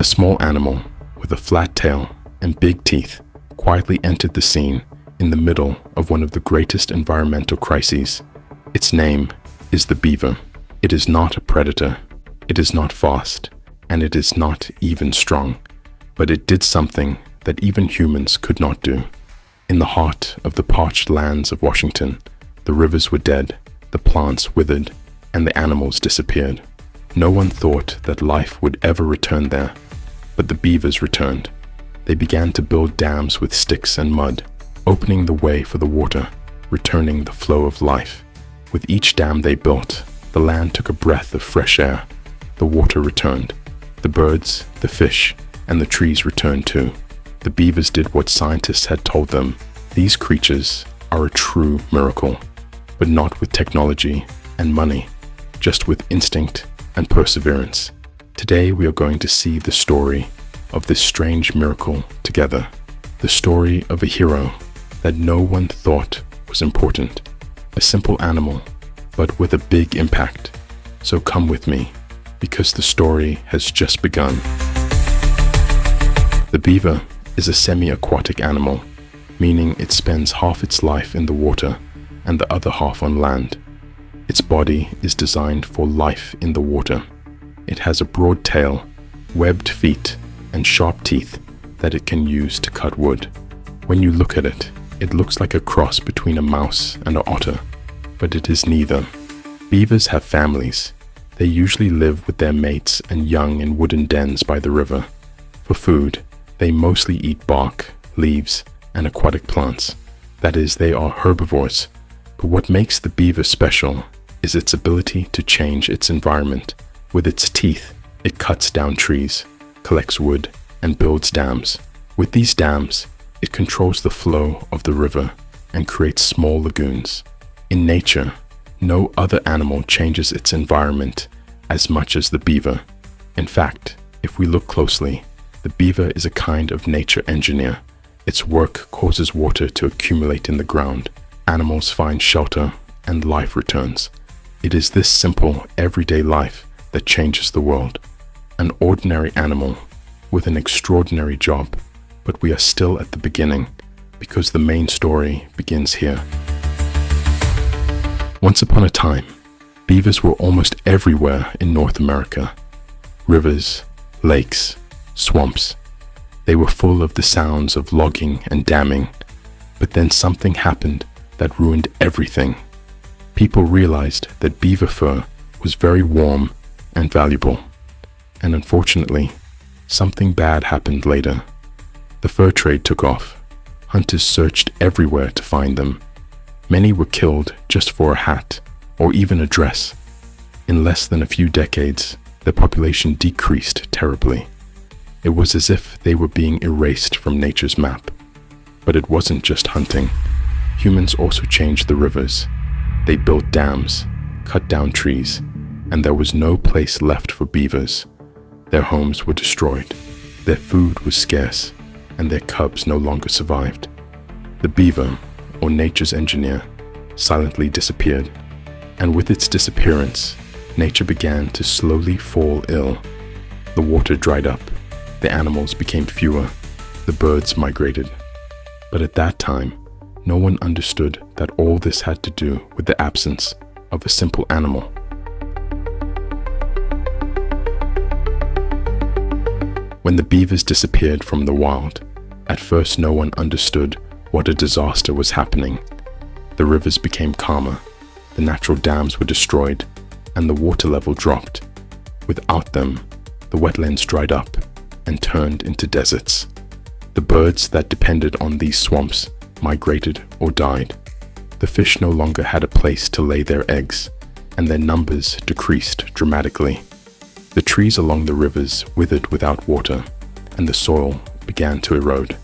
A small animal with a flat tail and big teeth quietly entered the scene in the middle of one of the greatest environmental crises. Its name is the beaver. It is not a predator, it is not fast, and it is not even strong. But it did something that even humans could not do. In the heart of the parched lands of Washington, the rivers were dead, the plants withered, and the animals disappeared. No one thought that life would ever return there, but the beavers returned. They began to build dams with sticks and mud, opening the way for the water, returning the flow of life. With each dam they built, the land took a breath of fresh air. The water returned. The birds, the fish, and the trees returned too. The beavers did what scientists had told them. These creatures are a true miracle, but not with technology and money, just with instinct and perseverance. Today we are going to see the story of this strange miracle together. The story of a hero that no one thought was important. A simple animal, but with a big impact. So come with me, because the story has just begun. The beaver is a semi-aquatic animal, meaning it spends half its life in the water and the other half on land. Its body is designed for life in the water. It has a broad tail, webbed feet, and sharp teeth that it can use to cut wood. When you look at it, it looks like a cross between a mouse and an otter, but it is neither. Beavers have families. They usually live with their mates and young in wooden dens by the river. For food, they mostly eat bark, leaves, and aquatic plants. That is, they are herbivores. But what makes the beaver special is its ability to change its environment. With its teeth, it cuts down trees, collects wood, and builds dams. With these dams, it controls the flow of the river and creates small lagoons. In nature, no other animal changes its environment as much as the beaver. In fact, if we look closely, the beaver is a kind of nature engineer. Its work causes water to accumulate in the ground. Animals find shelter and life returns. It is this simple, everyday life that changes the world. An ordinary animal with an extraordinary job, but we are still at the beginning because the main story begins here. Once upon a time, beavers were almost everywhere in North America. Rivers, lakes, swamps. They were full of the sounds of logging and damming, but then something happened that ruined everything. People realized that beaver fur was very warm and valuable, and unfortunately, something bad happened later. The fur trade took off. Hunters searched everywhere to find them. Many were killed just for a hat or even a dress. In less than a few decades, their population decreased terribly. It was as if they were being erased from nature's map. But it wasn't just hunting. Humans also changed the rivers. They built dams, cut down trees, and there was no place left for beavers. Their homes were destroyed. Their food was scarce, and their cubs no longer survived. The beaver, or nature's engineer, silently disappeared. And with its disappearance, nature began to slowly fall ill. The water dried up. The animals became fewer. The birds migrated. But at that time, no one understood that all this had to do with the absence of a simple animal. When the beavers disappeared from the wild, at first no one understood what a disaster was happening. The rivers became calmer, the natural dams were destroyed, and the water level dropped. Without them, the wetlands dried up and turned into deserts. The birds that depended on these swamps migrated or died. The fish no longer had a place to lay their eggs, and their numbers decreased dramatically. The trees along the rivers withered without water, and the soil began to erode.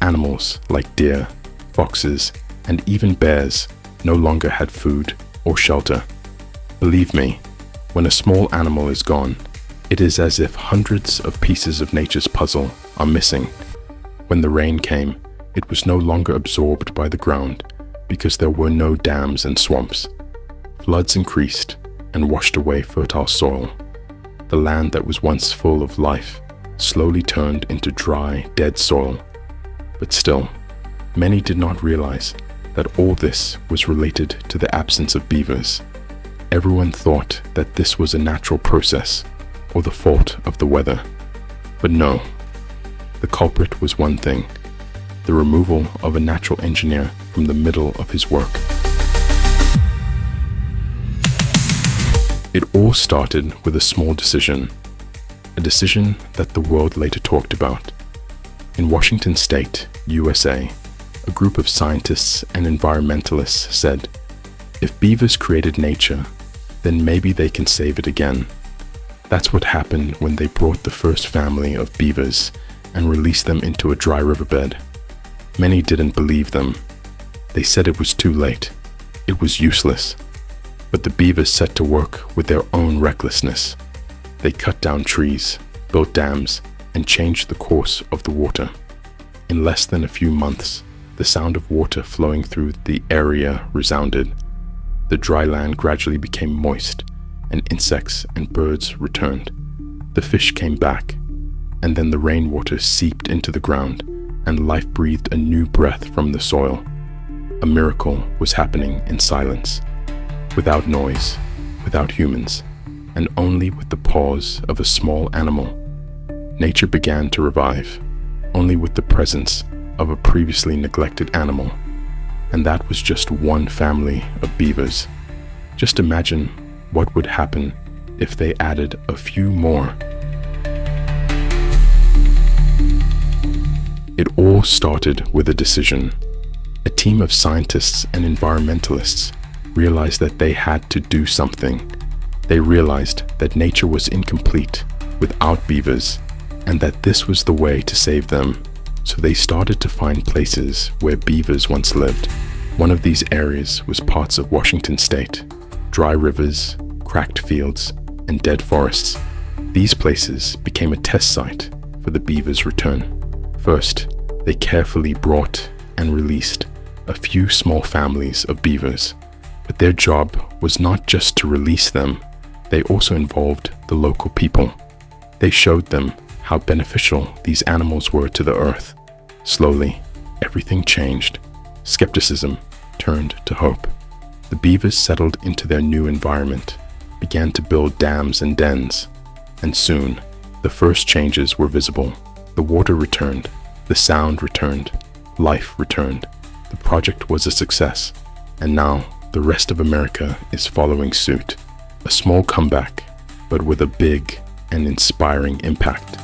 Animals like deer, foxes, and even bears no longer had food or shelter. Believe me, when a small animal is gone, it is as if hundreds of pieces of nature's puzzle are missing. When the rain came, it was no longer absorbed by the ground because there were no dams and swamps. Floods increased and washed away fertile soil. The land that was once full of life slowly turned into dry, dead soil. But still, many did not realize that all this was related to the absence of beavers. Everyone thought that this was a natural process or the fault of the weather. But no, the culprit was one thing: the removal of a natural engineer from the middle of his work. It all started with a small decision, a decision that the world later talked about. In Washington State, USA, a group of scientists and environmentalists said, if beavers created nature, then maybe they can save it again. That's what happened when they brought the first family of beavers and released them into a dry riverbed. Many didn't believe them. They said it was too late. It was useless. But the beavers set to work with their own recklessness. They cut down trees, built dams, and changed the course of the water. In less than a few months, the sound of water flowing through the area resounded. The dry land gradually became moist, and insects and birds returned. The fish came back, and then the rainwater seeped into the ground, and life breathed a new breath from the soil. A miracle was happening in silence, without noise, without humans, and only with the pause of a small animal. Nature began to revive, only with the presence of a previously neglected animal. And that was just one family of beavers. Just imagine what would happen if they added a few more. It all started with a decision. A team of scientists and environmentalists realized that they had to do something. They realized that nature was incomplete without beavers, and that this was the way to save them. So they started to find places where beavers once lived. One of these areas was parts of Washington State: dry rivers, cracked fields, and dead forests. These places became a test site for the beavers' return. First, they carefully brought and released a few small families of beavers. But their job was not just to release them, they also involved the local people. They showed them how beneficial these animals were to the earth. Slowly, everything changed. Skepticism turned to hope. The beavers settled into their new environment, began to build dams and dens, and soon, the first changes were visible. The water returned, the sound returned, life returned. The project was a success, and now the rest of America is following suit. A small comeback, but with a big and inspiring impact.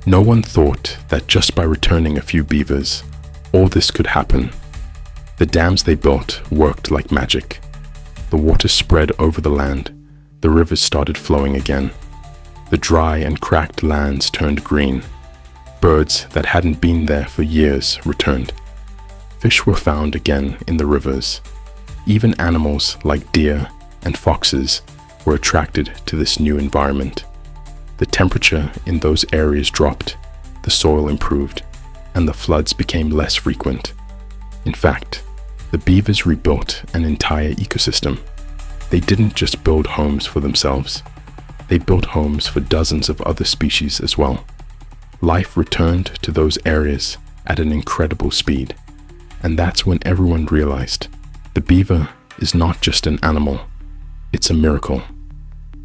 No one thought that just by returning a few beavers, all this could happen. The dams they built worked like magic. The water spread over the land. The rivers started flowing again. The dry and cracked lands turned green. Birds that hadn't been there for years returned. Fish were found again in the rivers. Even animals like deer and foxes were attracted to this new environment. The temperature in those areas dropped, the soil improved, and the floods became less frequent. In fact, the beavers rebuilt an entire ecosystem. They didn't just build homes for themselves. They built homes for dozens of other species as well. Life returned to those areas at an incredible speed. And that's when everyone realized the beaver is not just an animal, it's a miracle.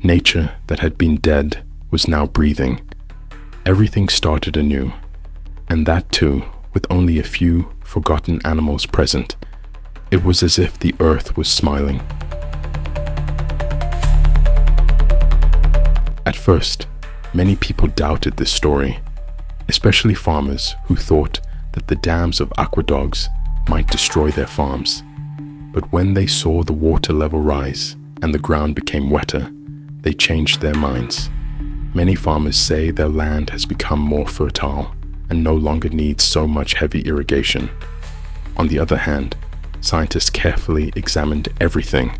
Nature that had been dead was now breathing. Everything started anew, and that too with only a few forgotten animals present. It was as if the earth was smiling. At first, many people doubted this story, especially farmers who thought that the dams of aqueducts might destroy their farms. But when they saw the water level rise and the ground became wetter, they changed their minds. Many farmers say their land has become more fertile and no longer needs so much heavy irrigation. On the other hand, scientists carefully examined everything.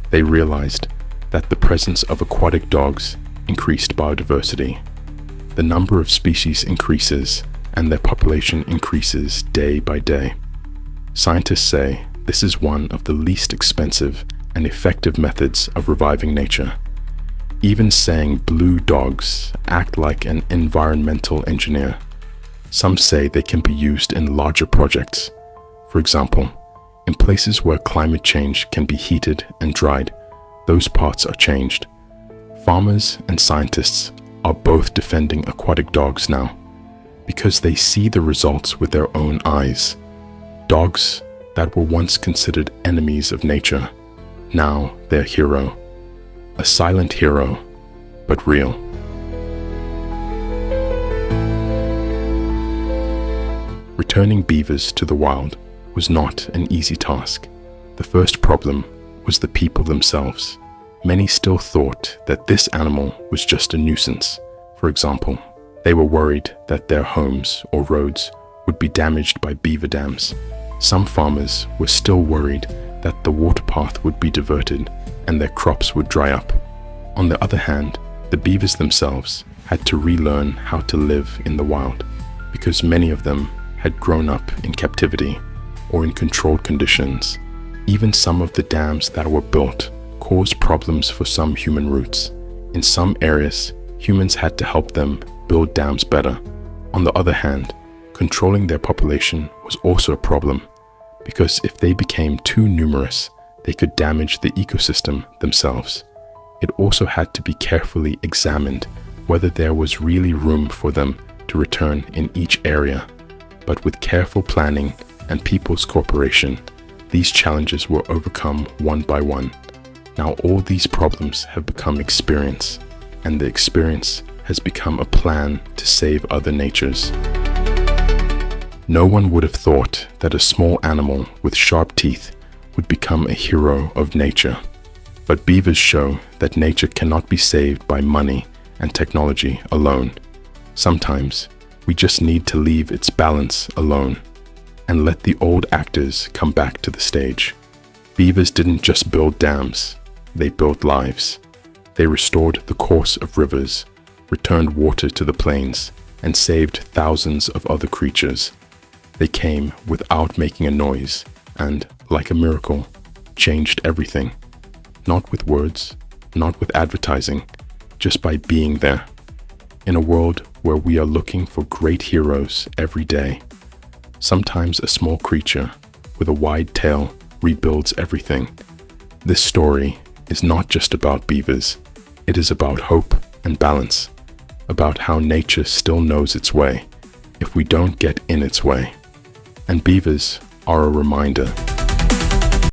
They realized that the presence of aquatic dogs increased biodiversity. The number of species increases and their population increases day by day. Scientists say this is one of the least expensive and effective methods of reviving nature. even saying blue dogs act like an environmental engineer. Some say they can be used in larger projects. For example, in places where climate change can be heated and dried, those parts are changed. Farmers and scientists are both defending aquatic dogs now because they see the results with their own eyes. Dogs that were once considered enemies of nature, now they're hero. A silent hero, but real. Returning beavers to the wild was not an easy task. The first problem was the people themselves. Many still thought that this animal was just a nuisance. For example, they were worried that their homes or roads would be damaged by beaver dams. Some farmers were still worried that the water path would be diverted and their crops would dry up. On the other hand, the beavers themselves had to relearn how to live in the wild because many of them had grown up in captivity or in controlled conditions. Even some of the dams that were built caused problems for some human roots. In some areas, humans had to help them build dams better. On the other hand, controlling their population was also a problem because if they became too numerous, they could damage the ecosystem themselves. It also had to be carefully examined whether there was really room for them to return in each area. But with careful planning and people's cooperation, these challenges were overcome one by one. Now all these problems have become experience, and the experience has become a plan to save other natures. No one would have thought that a small animal with sharp teeth would become a hero of nature. But beavers show that nature cannot be saved by money and technology alone. Sometimes we just need to leave its balance alone and let the old actors come back to the stage. Beavers didn't just build dams, they built lives. They restored the course of rivers, returned water to the plains, and saved thousands of other creatures. They came without making a noise and, like a miracle, changed everything. Not with words, not with advertising, just by being there. In a world where we are looking for great heroes every day, sometimes a small creature with a wide tail rebuilds everything. This story is not just about beavers. It is about hope and balance, about how nature still knows its way if we don't get in its way. And beavers are a reminder